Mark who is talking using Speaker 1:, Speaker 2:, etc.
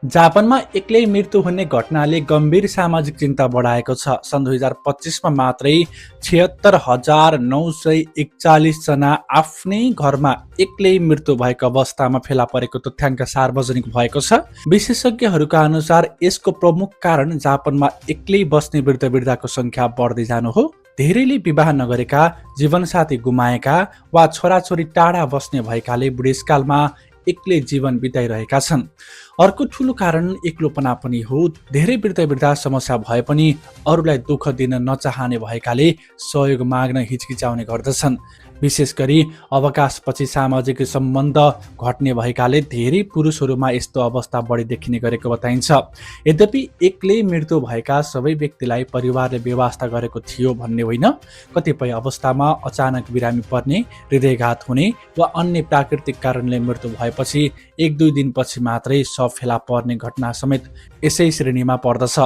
Speaker 1: जापानमा एक्लै मृत्यु हुने घटनाले गम्भीर सामाजिक चिन्ता बढाएको छ। सन् 2025मा मात्रै 76,941 जना आफ्नै घरमा एक्लै मृत्यु भएको अवस्थामा फेला परेको तथ्याङ्क सार्वजनिक भएको छ। विशेषज्ञहरूका अनुसार यसको प्रमुख कारण जापानमा एक्लै बस्ने वृद्धको संख्या बढ्दै जानु हो। धेरैले विवाह नगरेका, जीवनसाथी गुमाएका वा छोराछोरी टाढा बस्ने भएकाले बुढेसकालमा एक्लै जीवन बिताइरहेका छन्। अर्को ठूलो कारण एक्लोपना पनि हो। धेरै वृद्ध समस्या भए पनि अरूलाई दुःख दिन नचाहने भएकाले सहयोग माग्न हिचकिचाउने गर्दछन्। विशेष गरी अवकाशपछि सामाजिक सम्बन्ध घट्ने भएकाले धेरै पुरुषहरूमा यस्तो अवस्था बढी देखिने गरेको बताइन्छ। यद्यपि एक्लै मृत्यु भएका सबै व्यक्तिलाई परिवारले व्यवस्था गरेको थियो भन्ने होइन। कतिपय अवस्थामा अचानक बिरामी पर्ने, हृदयघात हुने वा अन्य प्राकृतिक कारणले मृत्यु भएपछि 1-2 दिनपछि मात्रै शव फेला पर्ने घटना समेत यसै श्रेणीमा पर्दछ।